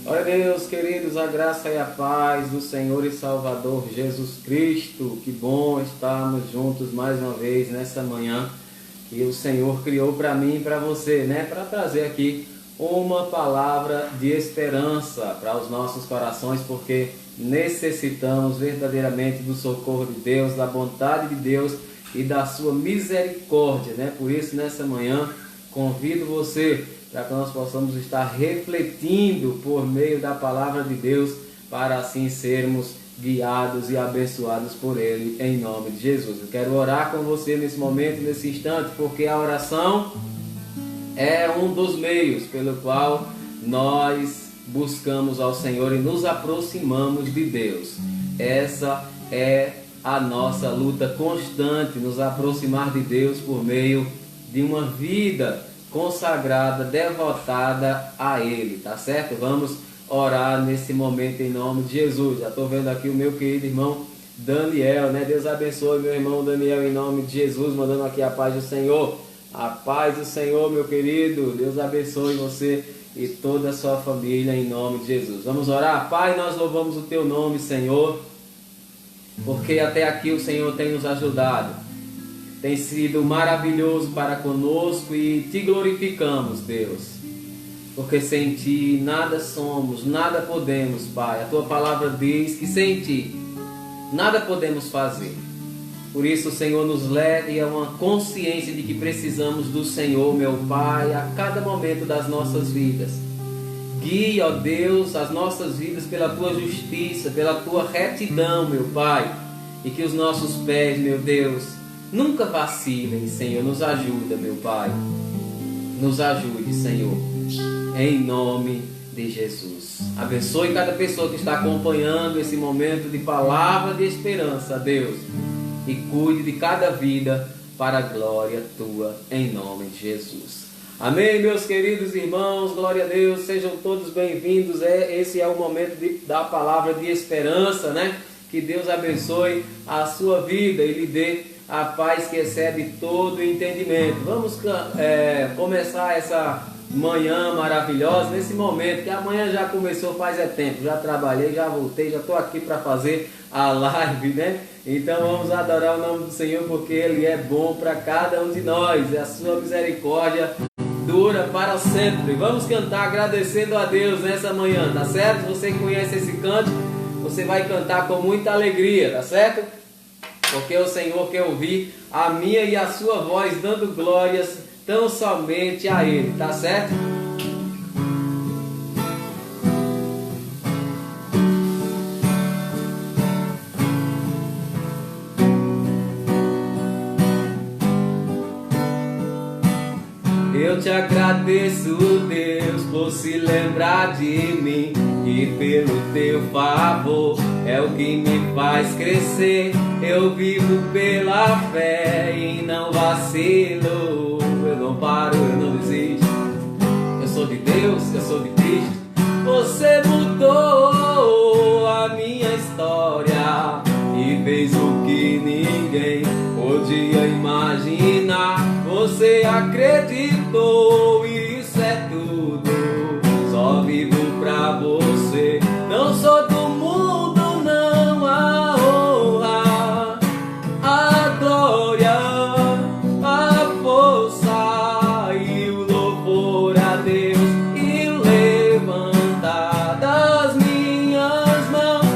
Glória a Deus, queridos, a graça e a paz do Senhor e Salvador Jesus Cristo. Que bom estarmos juntos mais uma vez nessa manhã que o Senhor criou para mim e para você, né? Para trazer aqui uma palavra de esperança para os nossos corações, porque necessitamos verdadeiramente do socorro de Deus, da bondade de Deus e da sua misericórdia, né? Por isso, nessa manhã, convido você para que nós possamos estar refletindo por meio da palavra de Deus, para assim sermos guiados e abençoados por Ele, em nome de Jesus. Eu quero orar com você nesse momento, nesse instante, porque a oração é um dos meios pelo qual nós buscamos ao Senhor e nos aproximamos de Deus. Essa é a nossa luta constante, nos aproximar de Deus por meio de uma vida consagrada, devotada a Ele, tá certo? Vamos orar nesse momento em nome de Jesus. Já estou vendo aqui o meu querido irmão Daniel, né? Deus abençoe meu irmão Daniel em nome de Jesus, mandando aqui a paz do Senhor. A paz do Senhor, meu querido. Deus abençoe você e toda a sua família em nome de Jesus. Vamos orar? Pai, nós louvamos o Teu nome, Senhor, porque até aqui o Senhor tem nos ajudado. Tem sido maravilhoso para conosco e Te glorificamos, Deus, porque sem Ti nada somos, nada podemos, Pai. A Tua palavra diz que sem Ti nada podemos fazer. Por isso o Senhor nos leve a uma consciência de que precisamos do Senhor, meu Pai, a cada momento das nossas vidas. Guie, ó Deus, as nossas vidas pela Tua justiça, pela Tua retidão, meu Pai, e que os nossos pés, meu Deus, nunca vacilem, Senhor. Nos ajuda, meu Pai. Nos ajude, Senhor. Em nome de Jesus. Abençoe cada pessoa que está acompanhando esse momento de palavra de esperança, Deus. E cuide de cada vida para a glória Tua, em nome de Jesus. Amém, meus queridos irmãos. Glória a Deus. Sejam todos bem-vindos. Esse é o momento da palavra de esperança, né? Que Deus abençoe a sua vida e lhe dê a paz que excede todo o entendimento. Vamos começar essa manhã maravilhosa, nesse momento, que amanhã já começou faz tempo. Já trabalhei, já voltei, já estou aqui para fazer a live, né? Então vamos adorar o nome do Senhor, porque Ele é bom para cada um de nós. E a sua misericórdia dura para sempre. Vamos cantar agradecendo a Deus nessa manhã, tá certo? Você que conhece esse canto, você vai cantar com muita alegria, tá certo? Porque o Senhor quer ouvir a minha e a sua voz dando glórias tão somente a Ele, tá certo? Eu te agradeço, Deus, por se lembrar de mim, e pelo Teu favor é o que me faz crescer. Eu vivo pela fé e não vacilo. Eu não paro, eu não desisto. Eu sou de Deus, eu sou de Cristo. Você mudou a minha história e fez o que ninguém podia imaginar. Você acreditou, isso é tudo. Só vivo pra você. Não sou do mundo, não. A honra, a glória, a força e o louvor a Deus, e o levantar das minhas mãos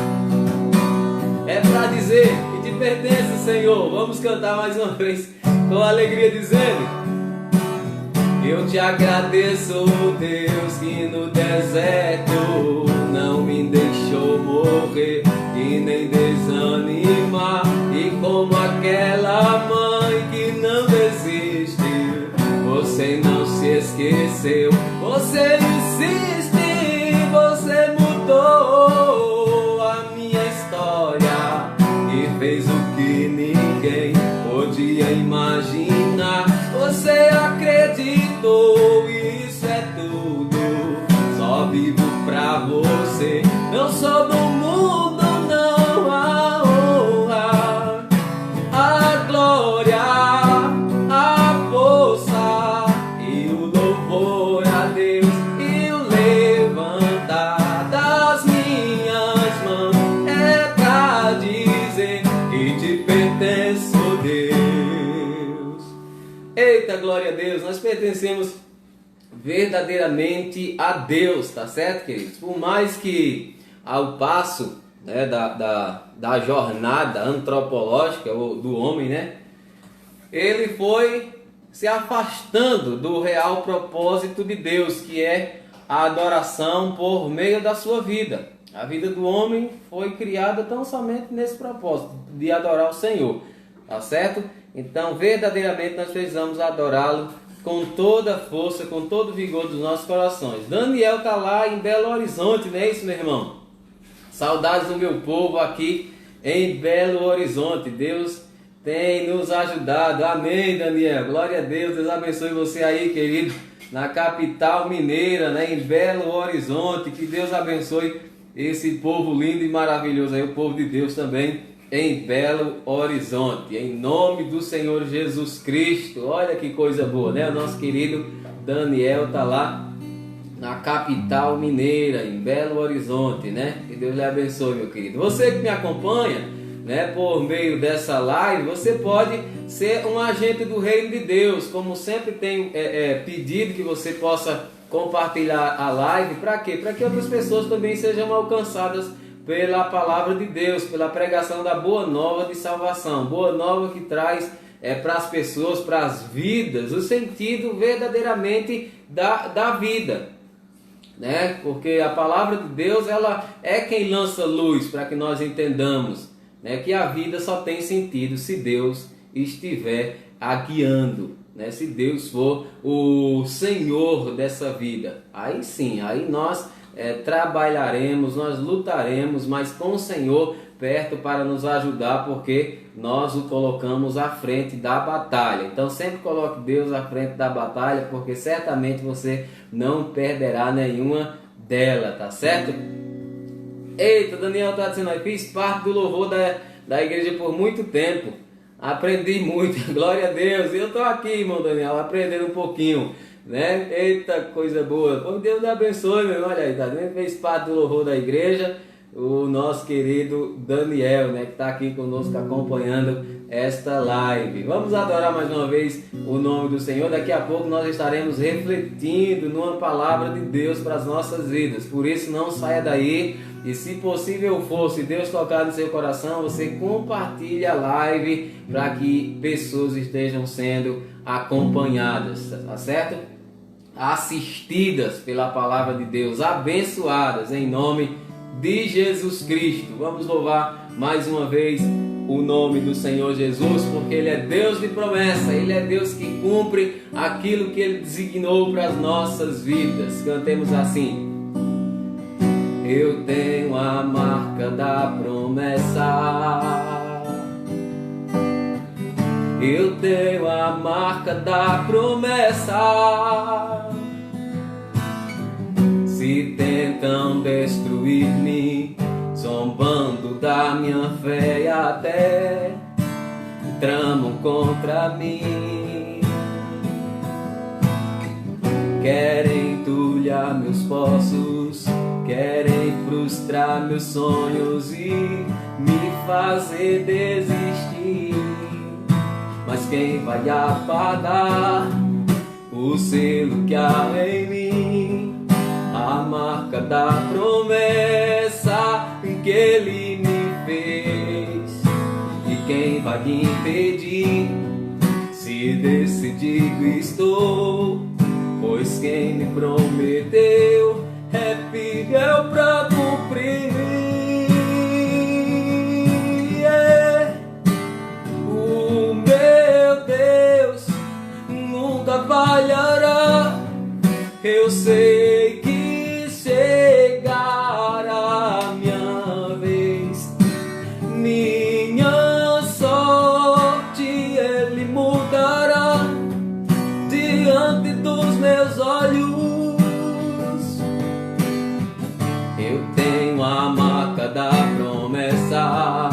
é pra dizer que te pertence, Senhor. Vamos cantar mais uma vez com alegria, dizendo: eu te agradeço, Deus, que no deserto não me deixou morrer e nem desanimar. E como aquela mãe que não desiste, você não se esqueceu, você insiste, você mudou a minha história e fez o que ninguém podia imaginar. Você acreditou, isso é tudo. Só vivo pra você. Não sou do mundo, não. A honra, a glória, a força e o louvor a Deus, e o levantar pertencemos verdadeiramente a Deus, tá certo, queridos? Por mais que ao passo, né, da jornada antropológica do homem, né, ele foi se afastando do real propósito de Deus, que é a adoração por meio da sua vida. A vida do homem foi criada tão somente nesse propósito, de adorar o Senhor, tá certo? Então, verdadeiramente, nós precisamos adorá-lo com toda a força, com todo o vigor dos nossos corações. Daniel está lá em Belo Horizonte, não é isso, meu irmão? Saudades do meu povo aqui em Belo Horizonte. Deus tem nos ajudado. Amém, Daniel. Glória a Deus. Deus abençoe você aí, querido, na capital mineira, né, em Belo Horizonte. Que Deus abençoe esse povo lindo e maravilhoso aí, o povo de Deus também em Belo Horizonte. Em nome do Senhor Jesus Cristo. Olha que coisa boa, né? O nosso querido Daniel está lá na capital mineira, em Belo Horizonte, né? Que Deus lhe abençoe, meu querido. Você que me acompanha, né, por meio dessa live, você pode ser um agente do reino de Deus, como sempre tenho pedido que você possa compartilhar a live. Para quê? Para que outras pessoas também sejam alcançadas pela palavra de Deus, pela pregação da boa nova de salvação, boa nova que traz para as pessoas, para as vidas, o sentido verdadeiramente da vida, né? Porque a palavra de Deus, ela é quem lança luz para que nós entendamos, né, que a vida só tem sentido se Deus estiver a guiando, né? Se Deus for o Senhor dessa vida, aí sim, aí nós trabalharemos, nós lutaremos, mas com o Senhor perto para nos ajudar, porque nós o colocamos à frente da batalha. Então sempre coloque Deus à frente da batalha, porque certamente você não perderá nenhuma dela, tá certo? Eita, Daniel está dizendo aí, fiz parte do louvor da igreja por muito tempo, aprendi muito, glória a Deus. E eu estou aqui, irmão Daniel, aprendendo um pouquinho, né? Eita, coisa boa. Pô, Deus te abençoe, meu irmão. Olha aí, tá vendo? Fez parte do louvor da igreja o nosso querido Daniel, né, que está aqui conosco acompanhando esta live. Vamos adorar mais uma vez o nome do Senhor. Daqui a pouco nós estaremos refletindo numa palavra de Deus para as nossas vidas. Por isso não saia daí, e se possível for, se Deus tocar no seu coração, você compartilhe a live para que pessoas estejam sendo acompanhadas, tá certo? Assistidas pela palavra de Deus, abençoadas em nome de Jesus Cristo. Vamos louvar mais uma vez o nome do Senhor Jesus, porque Ele é Deus de promessa, Ele é Deus que cumpre aquilo que Ele designou para as nossas vidas. Cantemos assim: eu tenho a marca da promessa, eu tenho a marca da promessa. Se tentam destruir-me, zombando da minha fé, e até tramam contra mim, querem entulhar meus poços, querem frustrar meus sonhos e me fazer desistir. Mas quem vai apagar o selo que há em mim? A marca da promessa que Ele me fez. E quem vai me impedir, se decidido estou? Pois quem me prometeu é fiel pra cumprir. O meu Deus nunca falhará. Eu sei que chegará a minha vez, minha sorte Ele mudará diante dos meus olhos. Eu tenho a marca da promessa,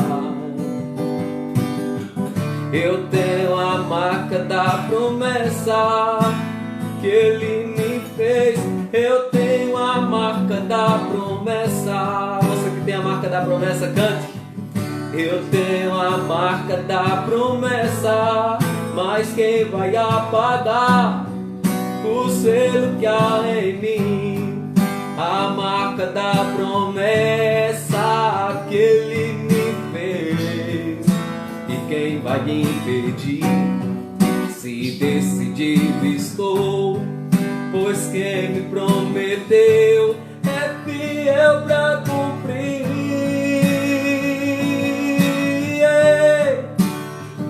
eu tenho a marca da promessa que Ele me fez. Eu tenho a marca da promessa. Você que tem a marca da promessa, cante. Eu tenho a marca da promessa, mas quem vai apagar o selo que há em mim, a marca da promessa que Ele me fez. E quem vai me impedir? Se decidido estou, pois quem me prometeu é fiel pra cumprir.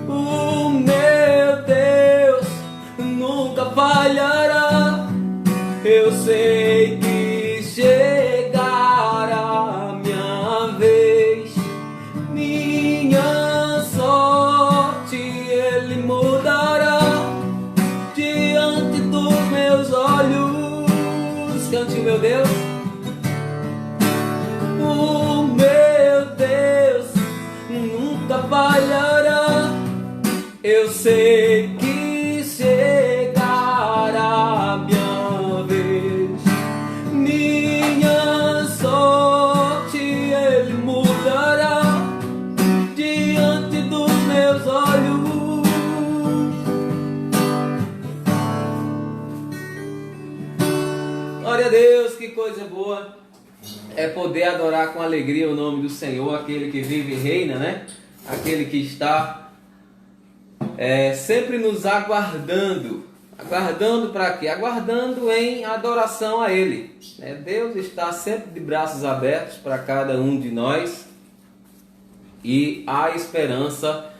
O meu Deus nunca falhará. Eu sei que chegará a minha vez. Minha sorte Ele mudará diante dos meus olhos. Cante, meu Deus. O meu Deus nunca falhará. Eu sei que chegará a minha vez. Minha sorte Ele mudará diante dos meus olhos. Glória a Deus, que coisa boa é poder adorar com alegria o nome do Senhor, aquele que vive e reina, né? Aquele que está sempre nos aguardando. Aguardando para quê? Aguardando em adoração a Ele. Deus está sempre de braços abertos para cada um de nós. E há esperança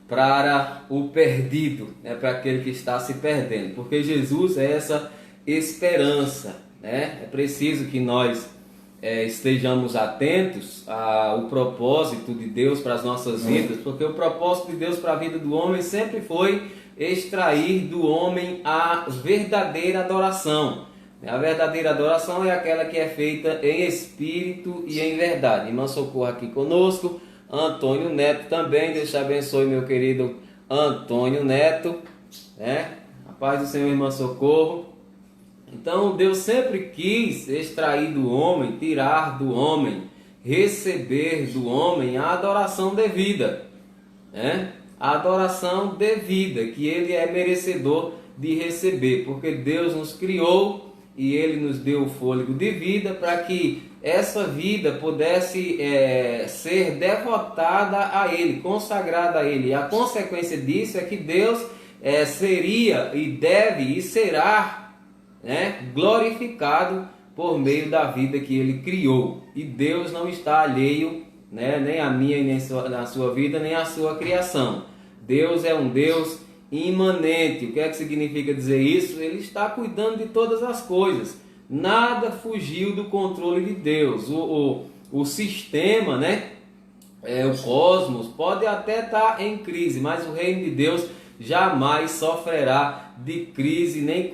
para o perdido, para aquele que está se perdendo. Porque Jesus é essa esperança. É preciso que nós estejamos atentos ao propósito de Deus para as nossas vidas, porque o propósito de Deus para a vida do homem sempre foi extrair do homem a verdadeira adoração. A verdadeira adoração é aquela que é feita em espírito e em verdade. Irmã Socorro aqui conosco, Antônio Neto também, Deus te abençoe, meu querido Antônio Neto, a paz do Senhor, irmã Socorro. Então Deus sempre quis extrair do homem, tirar do homem, receber do homem a adoração devida, a adoração devida que ele é merecedor de receber, porque Deus nos criou e Ele nos deu o fôlego de vida para que essa vida pudesse ser devotada a Ele, consagrada a Ele. E a consequência disso é que Deus seria e deve e será glorificado por meio da vida que Ele criou. E Deus não está alheio, nem a minha e nem a sua vida, nem a sua criação. Deus é um Deus imanente. O que é que significa dizer isso? Ele está cuidando de todas as coisas. Nada fugiu do controle de Deus. O sistema, o cosmos pode até estar em crise, mas o reino de Deus jamais sofrerá de crise, nem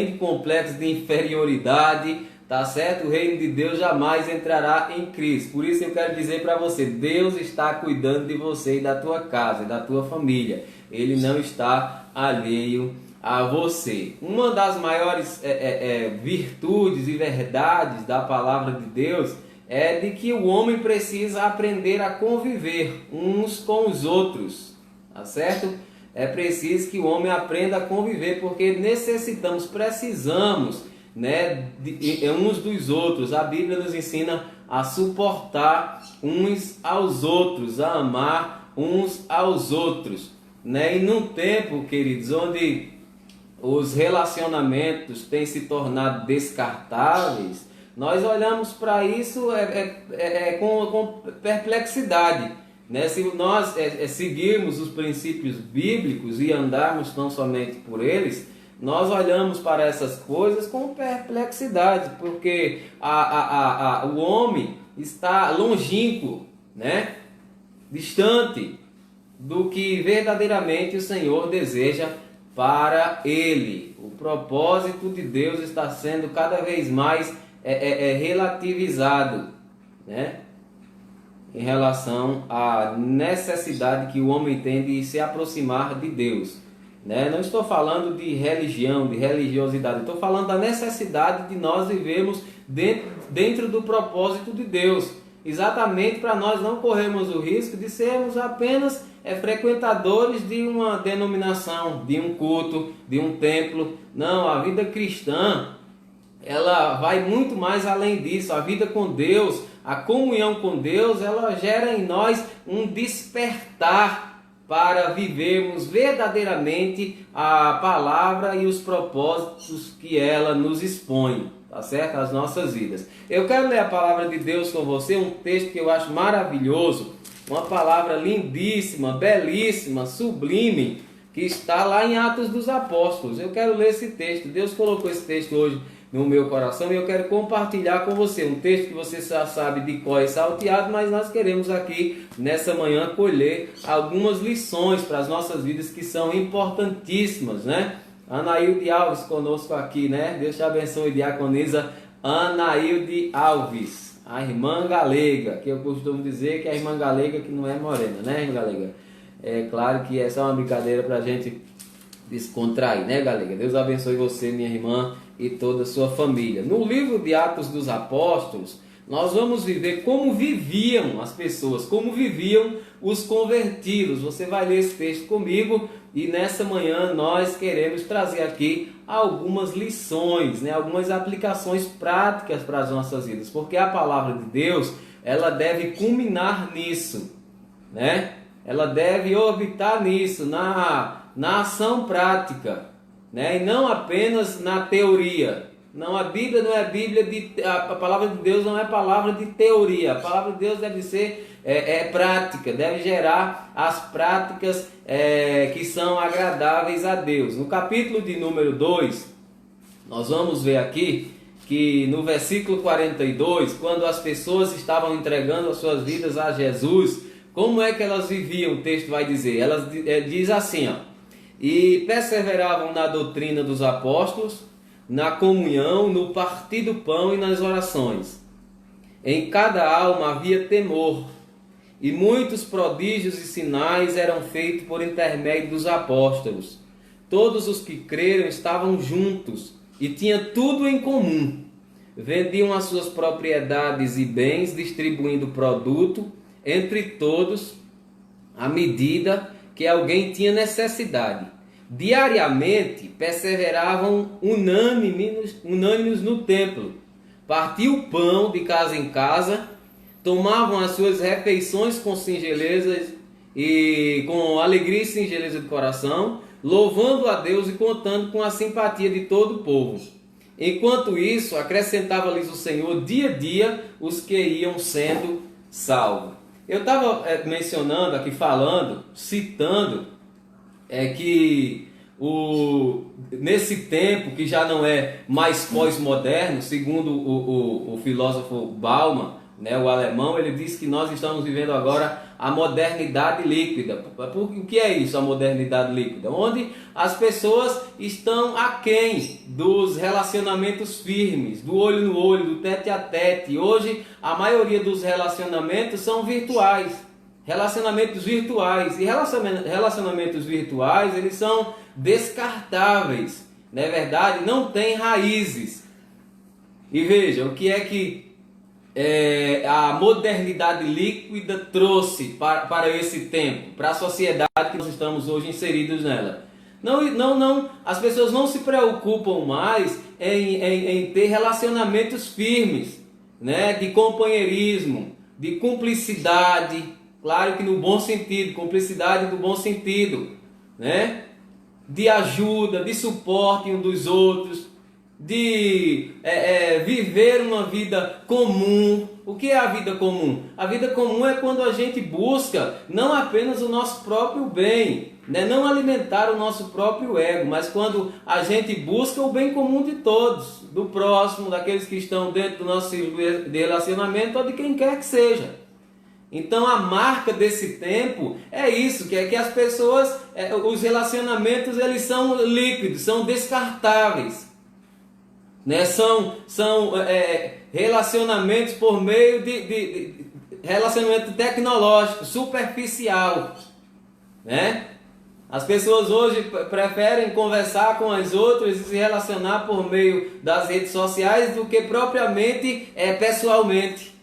de complexo de inferioridade, tá certo? O reino de Deus jamais entrará em crise. Por isso eu quero dizer para você, Deus está cuidando de você e da tua casa, da tua família. Ele não está alheio a você. Uma das maiores virtudes e verdades da palavra de Deus é de que o homem precisa aprender a conviver uns com os outros, tá certo? É preciso que o homem aprenda a conviver, porque precisamos de uns dos outros. A Bíblia nos ensina a suportar uns aos outros, a amar uns aos outros, E num tempo, queridos, onde os relacionamentos têm se tornado descartáveis, nós olhamos para isso com perplexidade. Se nós seguirmos os princípios bíblicos e andarmos tão somente por eles, nós olhamos para essas coisas com perplexidade, porque o homem está longínquo, distante do que verdadeiramente o Senhor deseja para ele. O propósito de Deus está sendo cada vez mais relativizado, em relação à necessidade que o homem tem de se aproximar de Deus. Não estou falando de religião, de religiosidade, estou falando da necessidade de nós vivermos dentro do propósito de Deus, exatamente para nós não corrermos o risco de sermos apenas frequentadores de uma denominação, de um culto, de um templo. Não, a vida cristã, ela vai muito mais além disso. A vida com Deus, a comunhão com Deus, ela gera em nós um despertar para vivermos verdadeiramente a palavra e os propósitos que ela nos expõe, tá certo? As nossas vidas. Eu quero ler a palavra de Deus com você, um texto que eu acho maravilhoso, uma palavra lindíssima, belíssima, sublime, que está lá em Atos dos Apóstolos. Eu quero ler esse texto. Deus colocou esse texto hoje no meu coração e eu quero compartilhar com você um texto que você já sabe de cor e salteado, mas nós queremos aqui nessa manhã colher algumas lições para as nossas vidas que são importantíssimas, né? Anaílde Alves conosco aqui, né? Deus te abençoe, diaconisa Anaílde Alves, a irmã galega, que eu costumo dizer que é a irmã galega que não é morena, né, irmã galega? É claro que essa é uma brincadeira para a gente descontrair, né, galega? Deus abençoe você, minha irmã, e toda a sua família. No livro de Atos dos Apóstolos, nós vamos viver como viviam as pessoas, como viviam os convertidos. Você vai ler esse texto comigo e nessa manhã nós queremos trazer aqui algumas lições, né, algumas aplicações práticas para as nossas vidas, porque a palavra de Deus, ela deve culminar nisso, né? Ela deve orbitar nisso, na ação prática, né? E não apenas na teoria. Não, a Bíblia não é Bíblia a palavra de Deus não é palavra de teoria. A palavra de Deus deve ser prática, deve gerar as práticas que são agradáveis a Deus. No capítulo de número 2, nós vamos ver aqui que no versículo 42, quando as pessoas estavam entregando as suas vidas a Jesus, como é que elas viviam? O texto vai dizer, elas diz assim, ó: e perseveravam na doutrina dos apóstolos, na comunhão, no partir do pão e nas orações. Em cada alma havia temor, e muitos prodígios e sinais eram feitos por intermédio dos apóstolos. Todos os que creram estavam juntos e tinham tudo em comum. Vendiam as suas propriedades e bens, distribuindo produto entre todos, à medida que alguém tinha necessidade. Diariamente perseveravam unânimes no templo. Partiam o pão de casa em casa, tomavam as suas refeições com singeleza e com alegria e singeleza de coração, louvando a Deus e contando com a simpatia de todo o povo. Enquanto isso, acrescentava-lhes o Senhor dia a dia os que iam sendo salvos. Eu estava mencionando aqui, citando, que nesse tempo que já não é mais pós-moderno, segundo o filósofo Bauman, né, o alemão, ele diz que nós estamos vivendo agora a modernidade líquida. O que é isso, a modernidade líquida? Onde as pessoas estão aquém dos relacionamentos firmes, do olho no olho, do tete a tete. Hoje a maioria dos relacionamentos são virtuais, relacionamentos virtuais. E relacionamentos virtuais, eles são descartáveis, não é verdade? Não tem raízes. E veja, o que é que a modernidade líquida trouxe para esse tempo, para a sociedade que nós estamos hoje inseridos nela. Não, as pessoas não se preocupam mais em ter relacionamentos firmes, né, de companheirismo, de cumplicidade, claro que no bom sentido, cumplicidade no bom sentido, né, de ajuda, de suporte um dos outros, de viver uma vida comum. O que é a vida comum? A vida comum é quando a gente busca não apenas o nosso próprio bem, né? Não alimentar o nosso próprio ego, mas quando a gente busca o bem comum de todos, do próximo, daqueles que estão dentro do nosso círculo de relacionamento ou de quem quer que seja. Então a marca desse tempo é isso, que é que as pessoas, os relacionamentos, eles são líquidos, são descartáveis. Né? São relacionamentos por meio de relacionamento tecnológico, superficial, né? As pessoas hoje preferem conversar com as outras e se relacionar por meio das redes sociais do que propriamente pessoalmente.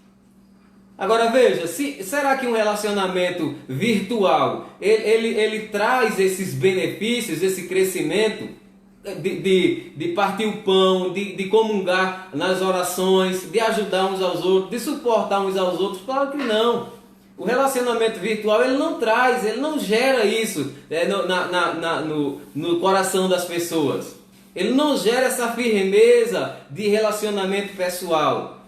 Agora veja, será que um relacionamento virtual, ele traz esses benefícios, esse crescimento de partir o pão, de comungar nas orações, de ajudar uns aos outros, de suportar uns aos outros? Claro que não. O relacionamento virtual ele não traz, ele não gera isso no coração das pessoas. Ele não gera essa firmeza de relacionamento pessoal.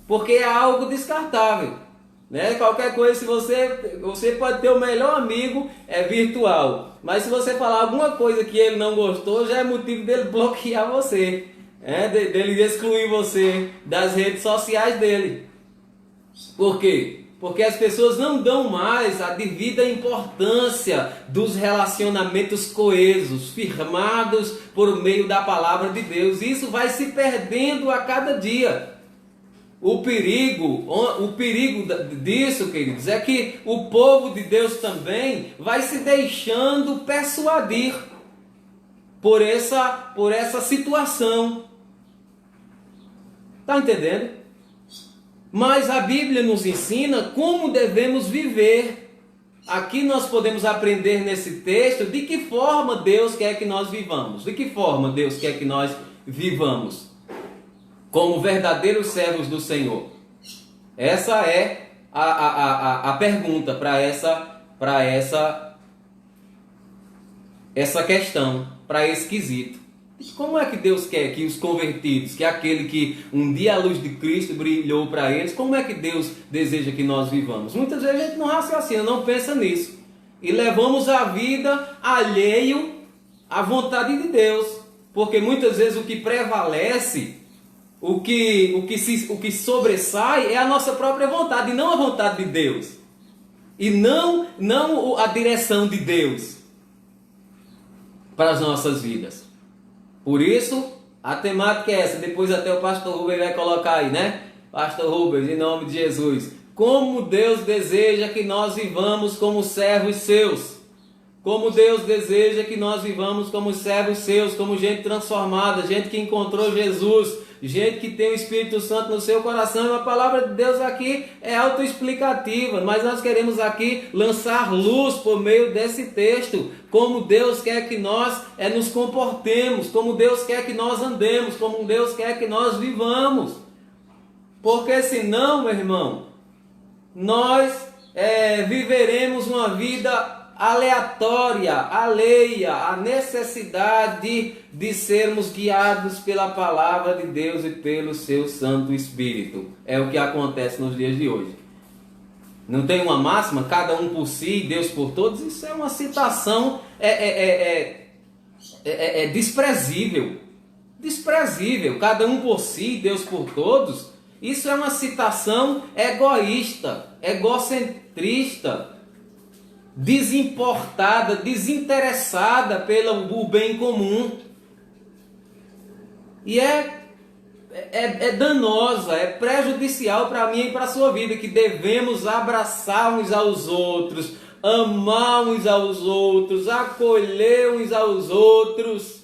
Porque é algo descartável, né? Qualquer coisa, se você pode ter o melhor amigo virtual, mas se você falar alguma coisa que ele não gostou, já é motivo dele bloquear você, dele excluir você das redes sociais dele. Por quê? Porque as pessoas não dão mais a devida importância dos relacionamentos coesos, firmados por meio da palavra de Deus. Isso vai se perdendo a cada dia. O perigo disso, queridos, é que o povo de Deus também vai se deixando persuadir por essa situação. Está entendendo? Mas a Bíblia nos ensina como devemos viver. Aqui nós podemos aprender nesse texto de que forma Deus quer que nós vivamos. De que forma Deus quer que nós vivamos como verdadeiros servos do Senhor? Essa é a pergunta para essa questão, para esse quesito. Como é que Deus quer que os convertidos, que aquele que um dia a luz de Cristo brilhou para eles, como é que Deus deseja que nós vivamos? Muitas vezes a gente não raciocina, não pensa nisso. E levamos a vida alheio à vontade de Deus. Porque muitas vezes o que prevalece, o que sobressai é a nossa própria vontade, e não a vontade de Deus. E não a direção de Deus para as nossas vidas. Por isso, a temática é essa. Depois até o pastor Rubens vai colocar aí, né? Pastor Rubens, em nome de Jesus. Como Deus deseja que nós vivamos como servos seus. Como Deus deseja que nós vivamos como servos seus, como gente transformada, gente que encontrou Jesus, gente que tem o Espírito Santo no seu coração. E a palavra de Deus aqui é autoexplicativa, mas nós queremos aqui lançar luz por meio desse texto. Como Deus quer que nós nos comportemos, como Deus quer que nós andemos, como Deus quer que nós vivamos. Porque senão, meu irmão, nós viveremos uma vida aleatória, alheia à necessidade de sermos guiados pela palavra de Deus e pelo seu Santo Espírito. É o que acontece nos dias de hoje. Não tem uma máxima, cada um por si, Deus por todos? Isso é uma citação desprezível. Desprezível, cada um por si, Deus por todos. Isso é uma citação egoísta, egocentrista, desimportada, desinteressada pelo bem comum. E é danosa, é prejudicial para mim e para a sua vida, que devemos abraçar uns aos outros, amar uns aos outros, acolher uns aos outros.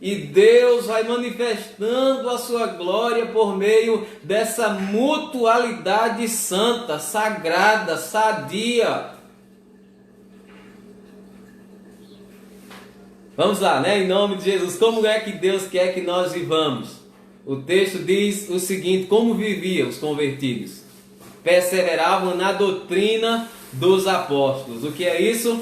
E Deus vai manifestando a sua glória por meio dessa mutualidade santa, sagrada, sadia. Vamos lá, né? Em nome de Jesus, como é que Deus quer que nós vivamos? O texto diz o seguinte: como viviam os convertidos? Perseveravam na doutrina dos apóstolos. O que é isso?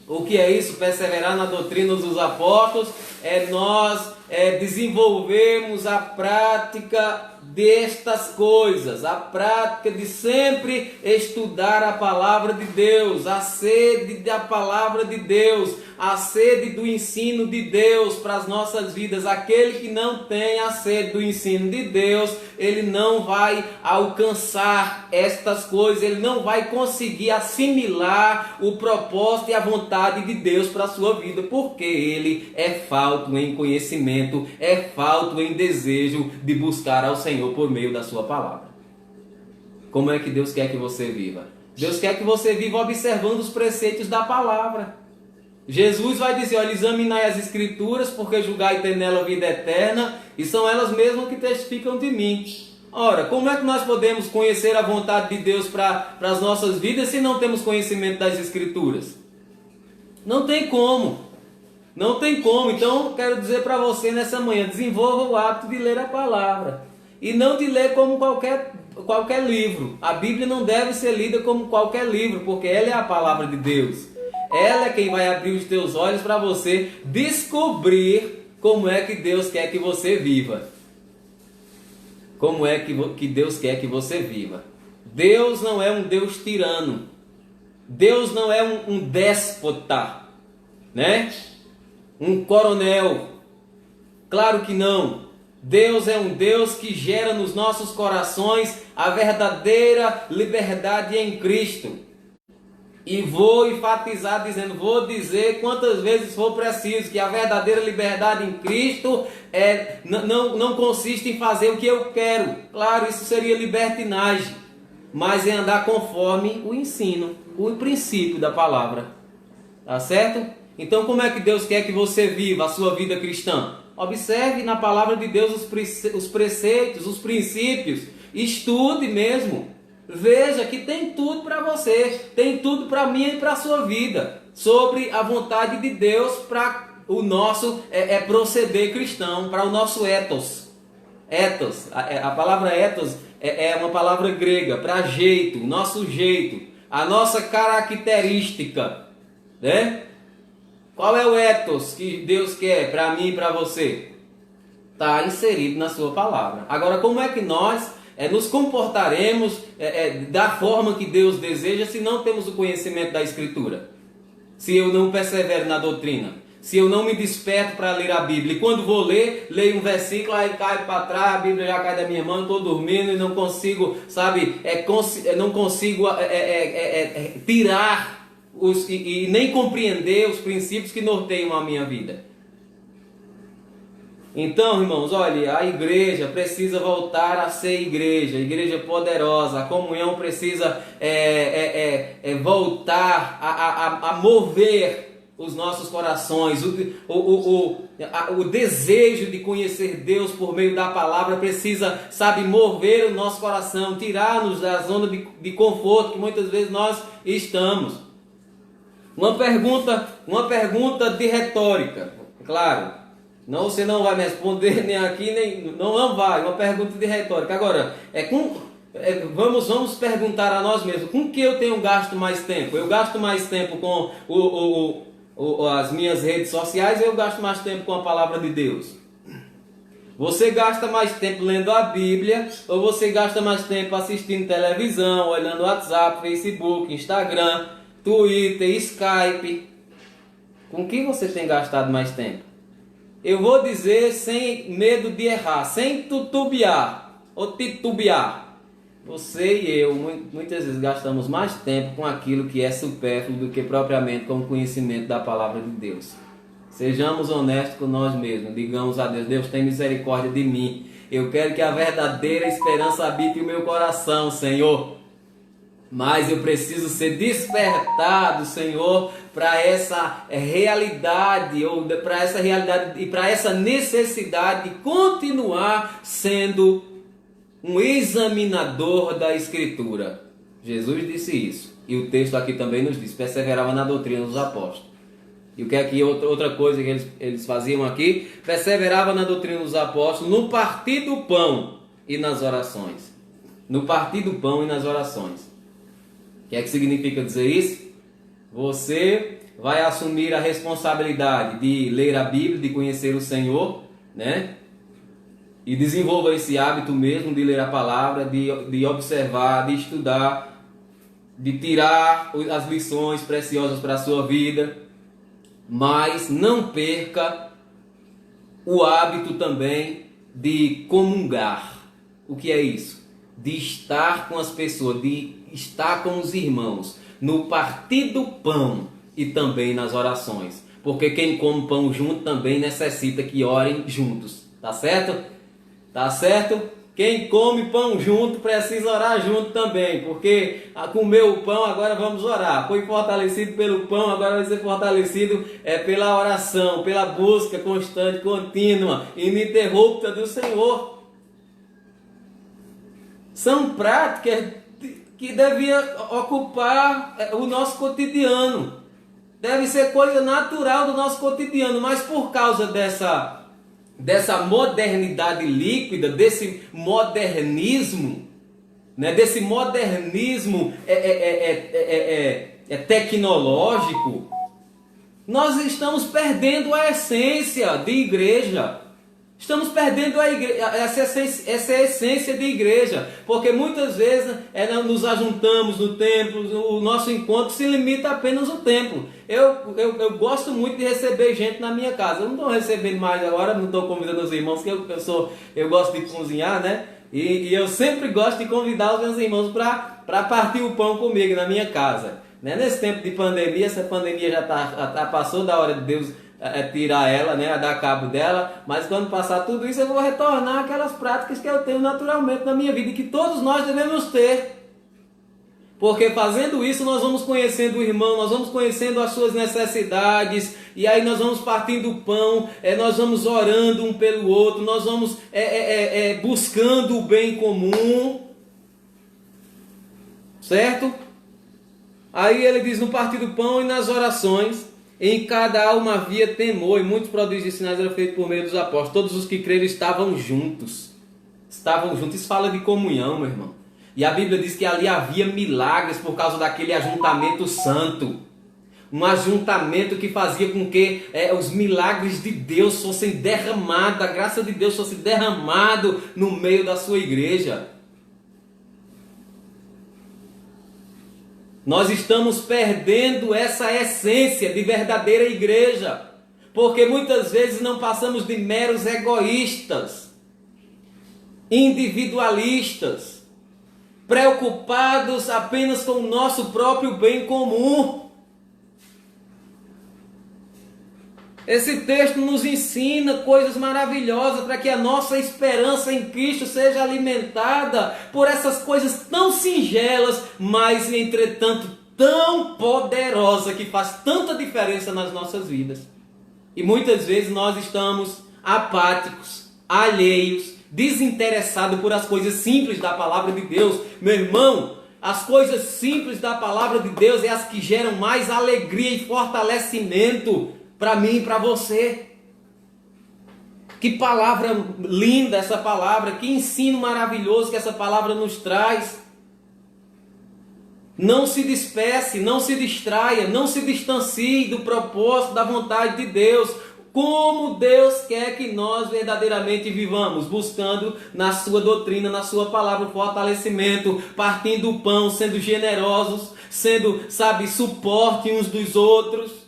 O que é isso? Perseverar na doutrina dos apóstolos é nós desenvolvermos a prática destas coisas, a prática de sempre estudar a palavra de Deus, a sede da palavra de Deus, a sede do ensino de Deus para as nossas vidas. Aquele que não tem a sede do ensino de Deus, ele não vai alcançar estas coisas, ele não vai conseguir assimilar o propósito e a vontade de Deus para a sua vida, porque ele é falto em conhecimento, é falto em desejo de buscar ao Senhor por meio da sua palavra. Como é que Deus quer que você viva? Deus quer que você viva observando os preceitos da palavra. Jesus vai dizer: olha, examinai as escrituras, porque julgai ter nela vida eterna, e são elas mesmas que testificam de mim. Ora, como é que nós podemos conhecer a vontade de Deus para as nossas vidas se não temos conhecimento das Escrituras? Não tem como. Não tem como. Então, quero dizer para você nessa manhã, desenvolva o hábito de ler a palavra. E não de ler como qualquer livro. A Bíblia não deve ser lida como qualquer livro, porque ela é a palavra de Deus. Ela é quem vai abrir os teus olhos para você descobrir como é que Deus quer que você viva. Como é que Deus quer que você viva. Deus não é um Deus tirano. Deus não é um déspota, né? Um coronel. Claro que não. Deus é um Deus que gera nos nossos corações a verdadeira liberdade em Cristo. E vou enfatizar dizendo, vou dizer quantas vezes for preciso, que a verdadeira liberdade em Cristo não consiste em fazer o que eu quero. Claro, isso seria libertinagem, mas em andar conforme o ensino, o princípio da palavra. Tá certo? Então como é que Deus quer que você viva a sua vida cristã? Observe na palavra de Deus os preceitos, os princípios, estude mesmo. Veja que tem tudo para você, tem tudo para mim e para a sua vida, sobre a vontade de Deus para o nosso proceder cristão, para o nosso ethos. Ethos, a palavra ethos é uma palavra grega, para jeito, nosso jeito, a nossa característica, né? Qual é o ethos que Deus quer para mim e para você? Está inserido na sua palavra. Agora, como é que nós nos comportaremos da forma que Deus deseja se não temos o conhecimento da Escritura? Se eu não persevero na doutrina, se eu não me desperto para ler a Bíblia, e quando vou ler, leio um versículo, aí cai para trás, a Bíblia já cai da minha mão, estou dormindo e não consigo, não consigo tirar e nem compreender os princípios que norteiam a minha vida. Então, irmãos, olha, a igreja precisa voltar a ser igreja poderosa. A comunhão precisa voltar a mover os nossos corações. O desejo de conhecer Deus por meio da palavra precisa, mover o nosso coração, tirar-nos da zona de conforto que muitas vezes nós estamos. Uma pergunta de retórica, claro. Não, você não vai me responder nem aqui, nem não vai. Uma pergunta de retórica. Agora, vamos perguntar a nós mesmos: com que eu tenho gasto mais tempo? Eu gasto mais tempo com as minhas redes sociais ou eu gasto mais tempo com a palavra de Deus? Você gasta mais tempo lendo a Bíblia ou você gasta mais tempo assistindo televisão, olhando WhatsApp, Facebook, Instagram, Twitter, Skype? Com que você tem gastado mais tempo? Eu vou dizer sem medo de errar, sem titubear. Você e eu muitas vezes gastamos mais tempo com aquilo que é supérfluo do que propriamente com o conhecimento da palavra de Deus. Sejamos honestos com nós mesmos. Digamos a Deus: Deus tem misericórdia de mim. Eu quero que a verdadeira esperança habite o meu coração, Senhor. Mas eu preciso ser despertado, Senhor, para essa realidade, e para essa necessidade de continuar sendo um examinador da Escritura. Jesus disse isso. E o texto aqui também nos diz: perseverava na doutrina dos apóstolos. E o que é que outra coisa que eles faziam aqui? Perseverava na doutrina dos apóstolos, no partir do pão e nas orações. No partir do pão e nas orações. O que é que significa dizer isso? Você vai assumir a responsabilidade de ler a Bíblia, de conhecer o Senhor, né? E desenvolva esse hábito mesmo de ler a palavra, de observar, de estudar, de tirar as lições preciosas para a sua vida. Mas não perca o hábito também de comungar. O que é isso? De estar com as pessoas, de estar com os irmãos, no partir do pão e também nas orações. Porque quem come pão junto também necessita que orem juntos. Tá certo? Tá certo? Quem come pão junto precisa orar junto também. Porque comeu o pão, agora vamos orar. Foi fortalecido pelo pão, agora vai ser fortalecido pela oração, pela busca constante, contínua, ininterrupta do Senhor. são práticas que deviam ocupar o nosso cotidiano. Deve ser coisa natural do nosso cotidiano, mas por causa dessa modernidade líquida, desse modernismo, né, desse modernismo tecnológico, nós estamos perdendo a essência de igreja. Estamos perdendo essa essência de igreja, porque muitas vezes nos ajuntamos no templo, o nosso encontro se limita apenas ao templo. Eu gosto muito de receber gente na minha casa. Eu não estou recebendo mais agora, não estou convidando os irmãos, que eu gosto de cozinhar, né? E eu sempre gosto de convidar os meus irmãos para partir o pão comigo na minha casa. Né? Nesse tempo de pandemia, essa pandemia já passou da hora de Deus tirar ela, né, dar cabo dela, mas quando passar tudo isso eu vou retornar aquelas práticas que eu tenho naturalmente na minha vida e que todos nós devemos ter, porque fazendo isso nós vamos conhecendo o irmão, nós vamos conhecendo as suas necessidades, e aí nós vamos partindo o pão, nós vamos orando um pelo outro, nós vamos buscando o bem comum, certo? Aí ele diz: no partir do pão e nas orações, em cada alma havia temor, e muitos prodígios e sinais eram feitos por meio dos apóstolos. Todos os que creram estavam juntos. Estavam juntos. Isso fala de comunhão, meu irmão. E a Bíblia diz que ali havia milagres por causa daquele ajuntamento santo. Um ajuntamento que fazia com que os milagres de Deus fossem derramados, a graça de Deus fosse derramado no meio da sua igreja. Nós estamos perdendo essa essência de verdadeira igreja, porque muitas vezes não passamos de meros egoístas, individualistas, preocupados apenas com o nosso próprio bem comum. Esse texto nos ensina coisas maravilhosas para que a nossa esperança em Cristo seja alimentada por essas coisas tão singelas, mas entretanto tão poderosa, que faz tanta diferença nas nossas vidas. E muitas vezes nós estamos apáticos, alheios, desinteressados por as coisas simples da palavra de Deus. Meu irmão, as coisas simples da palavra de Deus é as que geram mais alegria e fortalecimento para mim e para você. Que palavra linda essa palavra, que ensino maravilhoso que essa palavra nos traz. Não se despece, não se distraia, não se distancie do propósito, da vontade de Deus. Como Deus quer que nós verdadeiramente vivamos, buscando na sua doutrina, na sua palavra, o fortalecimento, partindo o pão, sendo generosos, sendo, suporte uns dos outros.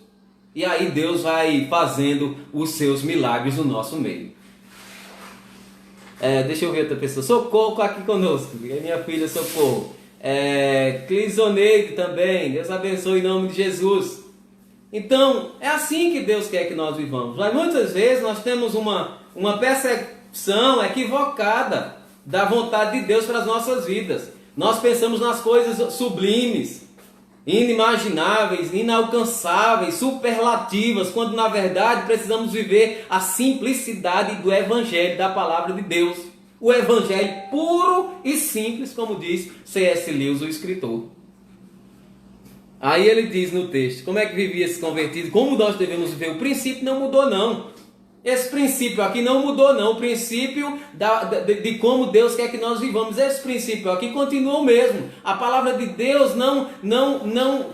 E aí Deus vai fazendo os seus milagres no nosso meio. Deixa eu ver outra pessoa. Socorro aqui conosco. Minha filha Socorro. Clisoneide também. Deus abençoe em nome de Jesus. Então, é assim que Deus quer que nós vivamos. Mas muitas vezes nós temos uma percepção equivocada da vontade de Deus para as nossas vidas. Nós pensamos nas coisas sublimes, inimagináveis, inalcançáveis, superlativas, quando na verdade precisamos viver a simplicidade do Evangelho, da palavra de Deus. O Evangelho puro e simples, como diz C.S. Lewis, o escritor. Aí ele diz no texto, como é que vivia esse convertido, como nós devemos viver. O princípio não mudou não. Esse princípio aqui não mudou não. O princípio de como Deus quer que nós vivamos, esse princípio aqui continua o mesmo. A palavra de Deus não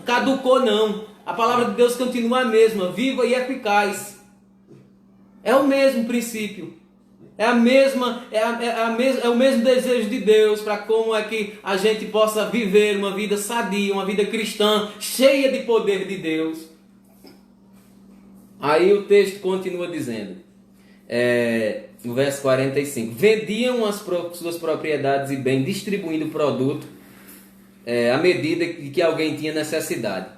caducou não. A palavra de Deus continua a mesma, viva e eficaz. É o mesmo princípio. É o mesmo desejo de Deus para como é que a gente possa viver uma vida sadia, uma vida cristã, cheia de poder de Deus. Aí o texto continua dizendo, no verso 45, vendiam as suas propriedades e bens, distribuindo o produto à medida que alguém tinha necessidade.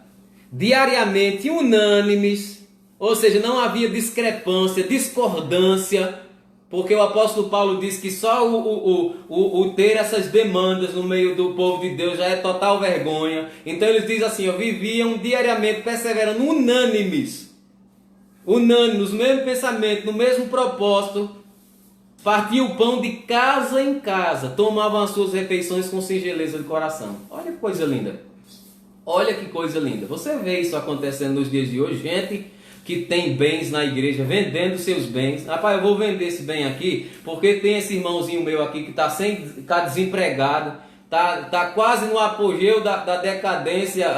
Diariamente unânimes, ou seja, não havia discrepância, discordância, porque o apóstolo Paulo diz que só o ter essas demandas no meio do povo de Deus já é total vergonha. Então ele diz assim, viviam diariamente, perseverando unânimes, no mesmo pensamento, no mesmo propósito, partiam o pão de casa em casa, tomavam as suas refeições com singeleza de coração. Olha que coisa linda. Olha que coisa linda. Você vê isso acontecendo nos dias de hoje, gente que tem bens na igreja, vendendo seus bens. Rapaz, eu vou vender esse bem aqui, porque tem esse irmãozinho meu aqui que está desempregado, tá quase no apogeu da decadência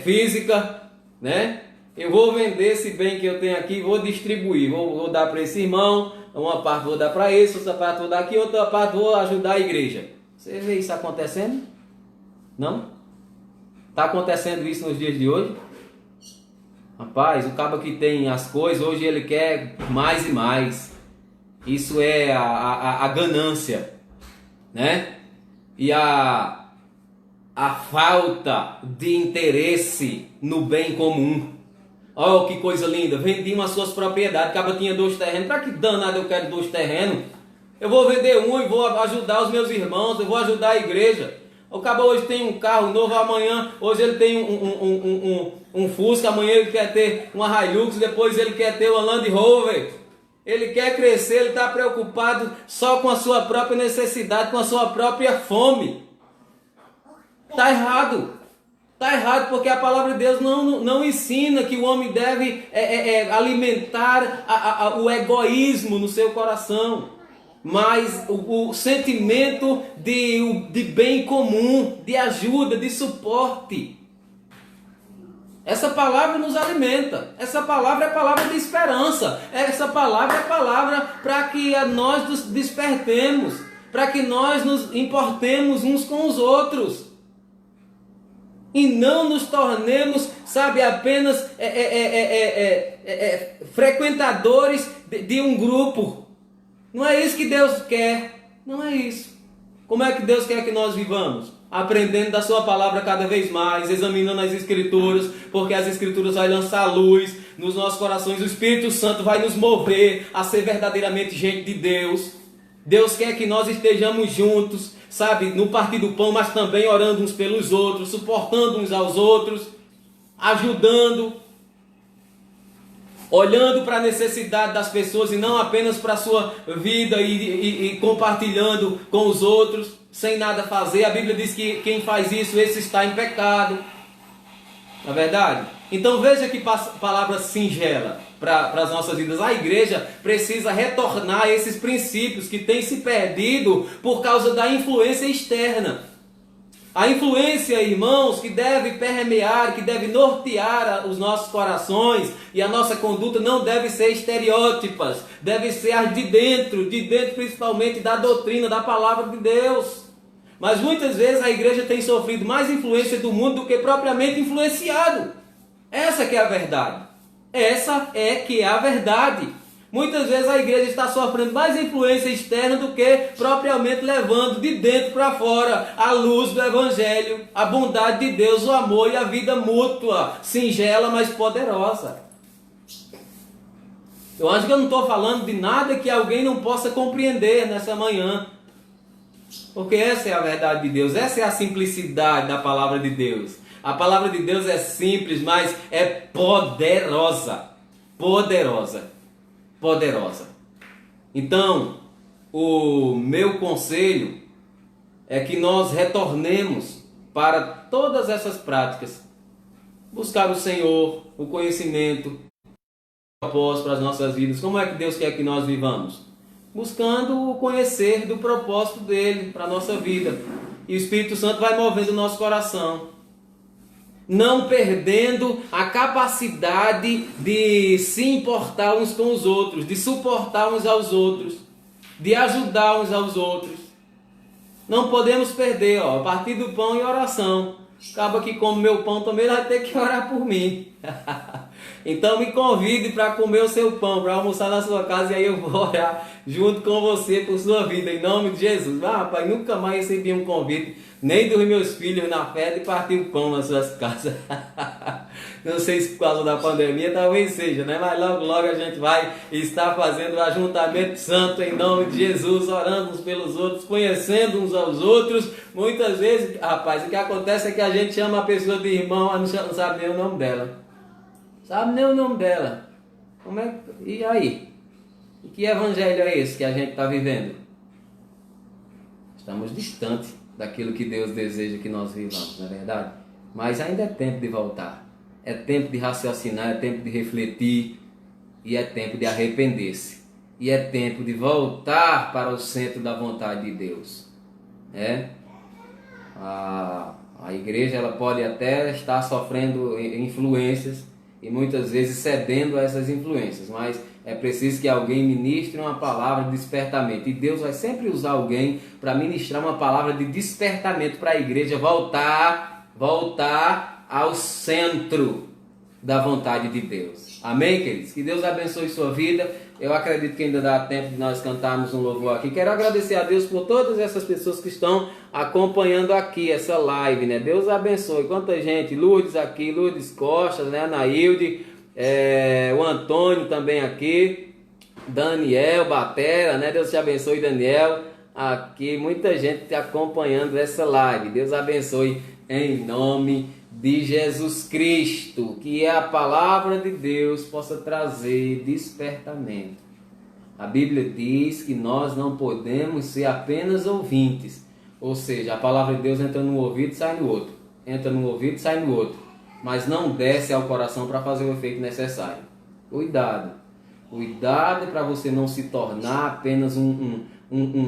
física, né? Eu vou vender esse bem que eu tenho aqui, vou distribuir, vou dar para esse irmão, uma parte vou dar para esse, outra parte vou dar aqui, outra parte vou ajudar a igreja. Você vê isso acontecendo? Não? Está acontecendo isso nos dias de hoje? Rapaz, o cabo que tem as coisas, hoje ele quer mais e mais. Isso é a ganância, né? E a falta de interesse no bem comum. Oh, que coisa linda, vendiam as suas propriedades, o cabo tinha 2 terrenos. Para que danado eu quero 2 terrenos? Eu vou vender um e vou ajudar os meus irmãos, eu vou ajudar a igreja. O cabo hoje tem um carro novo, amanhã, hoje ele tem um Fusca, amanhã ele quer ter uma Hilux, depois ele quer ter uma Land Rover. Ele quer crescer, ele está preocupado só com a sua própria necessidade, com a sua própria fome. Está errado. Está errado porque a palavra de Deus não ensina que o homem deve alimentar o egoísmo no seu coração. Mas o sentimento de bem comum, de ajuda, de suporte. Essa palavra nos alimenta. Essa palavra é palavra de esperança. Essa palavra é palavra para que nós nos despertemos, para que nós nos importemos uns com os outros. E não nos tornemos, sabe, apenas frequentadores de um grupo. Não é isso que Deus quer. Não é isso. Como é que Deus quer que nós vivamos? Aprendendo da sua palavra cada vez mais, examinando as Escrituras, porque as Escrituras vão lançar luz nos nossos corações. O Espírito Santo vai nos mover a ser verdadeiramente gente de Deus. Deus quer que nós estejamos juntos, sabe, no partir do pão, mas também orando uns pelos outros, suportando uns aos outros, ajudando, olhando para a necessidade das pessoas e não apenas para a sua vida e compartilhando com os outros, sem nada fazer. A Bíblia diz que quem faz isso, esse está em pecado. Não é verdade? Então veja que palavra singela para as nossas vidas. A igreja precisa retornar a esses princípios que têm se perdido por causa da influência externa. A influência, irmãos, que deve permear, que deve nortear os nossos corações e a nossa conduta não deve ser estereótipas, deve ser as de dentro principalmente da doutrina, da palavra de Deus. Mas muitas vezes a igreja tem sofrido mais influência do mundo do que propriamente influenciado. Essa que é a verdade. Essa é que é a verdade. Muitas vezes a igreja está sofrendo mais influência externa do que propriamente levando de dentro para fora a luz do Evangelho, a bondade de Deus, o amor e a vida mútua, singela, mas poderosa. Eu acho que eu não estou falando de nada que alguém não possa compreender nessa manhã. Porque essa é a verdade de Deus, essa é a simplicidade da palavra de Deus. A palavra de Deus é simples, mas é poderosa. Poderosa. Poderosa. Então, o meu conselho é que nós retornemos para todas essas práticas. Buscar o Senhor, o conhecimento, o propósito para as nossas vidas. Como é que Deus quer que nós vivamos? Buscando o conhecer do propósito dele para a nossa vida. E o Espírito Santo vai movendo o nosso coração. Não perdendo a capacidade de se importar uns com os outros, de suportar uns aos outros, de ajudar uns aos outros. Não podemos perder, a partir do pão e oração. Acaba que come meu pão também, vai ter que orar por mim. Então me convide para comer o seu pão, para almoçar na sua casa, e aí eu vou orar junto com você por sua vida, em nome de Jesus. Rapaz, nunca mais recebi um convite, nem dos meus filhos na fé, de partir o pão nas suas casas. Não sei se por causa da pandemia, talvez seja, né? Mas logo a gente vai estar fazendo o ajuntamento santo em nome de Jesus, orando uns pelos outros, conhecendo uns aos outros. Muitas vezes, rapaz, o que acontece é que a gente chama a pessoa de irmão, mas não sabe nem o nome dela. Sabe nem o nome dela. Como é? E aí? E que evangelho é esse que a gente está vivendo? Estamos distantes daquilo que Deus deseja que nós vivamos, não é verdade? Mas ainda é tempo de voltar. É tempo de raciocinar, é tempo de refletir e é tempo de arrepender-se. E é tempo de voltar para o centro da vontade de Deus. A igreja ela pode até estar sofrendo influências e muitas vezes cedendo a essas influências, mas é preciso que alguém ministre uma palavra de despertamento. E Deus vai sempre usar alguém para ministrar uma palavra de despertamento para a igreja voltar ao centro da vontade de Deus. Amém, queridos? Que Deus abençoe sua vida. Eu acredito que ainda dá tempo de nós cantarmos um louvor aqui. Quero agradecer a Deus por todas essas pessoas que estão acompanhando aqui essa live, né? Deus abençoe. Quanta gente, Lourdes aqui, Lourdes Costa, né? Anaílde, o Antônio também aqui, Daniel Batera, né? Deus te abençoe, Daniel. Aqui, muita gente acompanhando essa live. Deus abençoe em nome de Jesus Cristo, que a palavra de Deus possa trazer despertamento. A Bíblia diz que nós não podemos ser apenas ouvintes, ou seja, a palavra de Deus entra no ouvido e sai no outro, entra no ouvido e sai no outro, mas não desce ao coração para fazer o efeito necessário. Cuidado para você não se tornar apenas um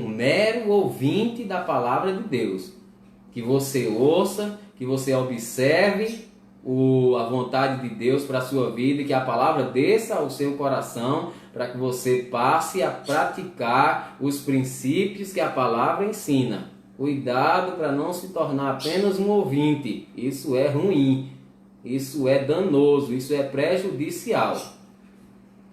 mero ouvinte da palavra de Deus, que você ouça, que você observe a vontade de Deus para a sua vida e que a palavra desça ao seu coração para que você passe a praticar os princípios que a palavra ensina. Cuidado para não se tornar apenas um ouvinte. Isso é ruim, isso é danoso, isso é prejudicial.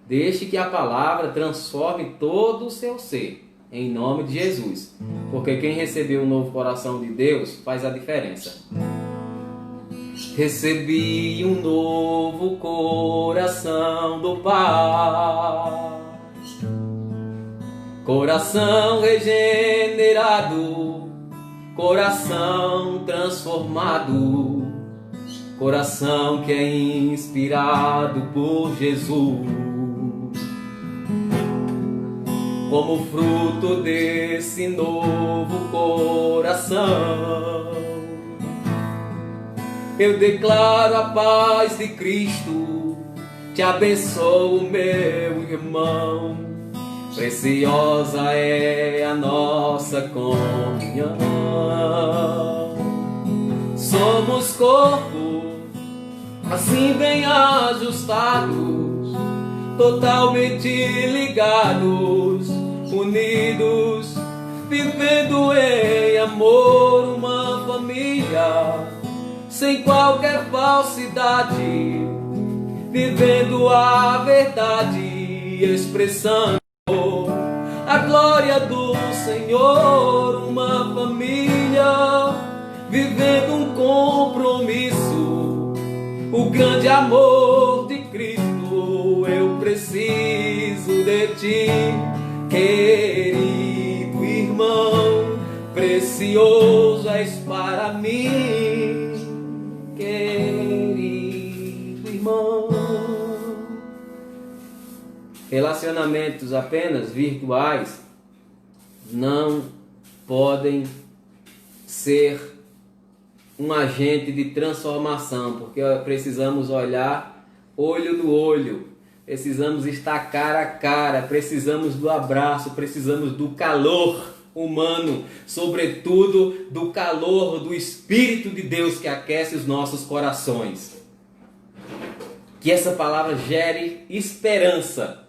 Deixe que a palavra transforme todo o seu ser, em nome de Jesus. Porque quem recebeu um novo coração de Deus faz a diferença. Recebi um novo coração do Pai, coração regenerado, coração transformado, coração que é inspirado por Jesus. Como fruto desse novo coração, eu declaro a paz de Cristo, te abençoo, meu irmão. Preciosa é a nossa comunhão. Somos corpo, assim bem ajustados, totalmente ligados, unidos, vivendo em amor, uma família, sem qualquer falsidade, vivendo a verdade, expressando a glória do Senhor, uma família, vivendo um compromisso, o grande amor de Cristo. Eu preciso de ti, querido irmão, precioso és para mim, querido irmão. Relacionamentos apenas virtuais não podem ser um agente de transformação, porque precisamos olhar olho no olho, precisamos estar cara a cara, precisamos do abraço, precisamos do calor humano, sobretudo do calor do Espírito de Deus que aquece os nossos corações. Que essa palavra gere esperança,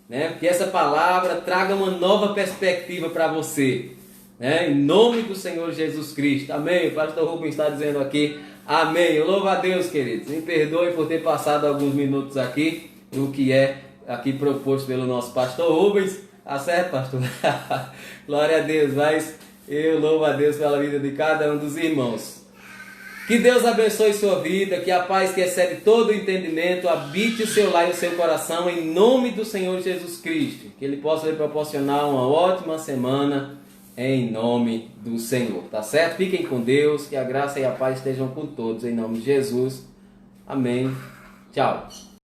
né? Que essa palavra traga uma nova perspectiva para você, né? Em nome do Senhor Jesus Cristo. Amém. O pastor Rubens está dizendo aqui, amém. Eu louvo a Deus, queridos. Me perdoe por ter passado alguns minutos aqui no que é aqui proposto pelo nosso pastor Rubens. Tá certo, pastor? Glória a Deus. Mas eu louvo a Deus pela vida de cada um dos irmãos. Que Deus abençoe sua vida, que a paz que excede todo o entendimento habite o seu lar e o seu coração, em nome do Senhor Jesus Cristo. Que Ele possa lhe proporcionar uma ótima semana, em nome do Senhor. Tá certo? Fiquem com Deus, que a graça e a paz estejam com todos, em nome de Jesus. Amém. Tchau.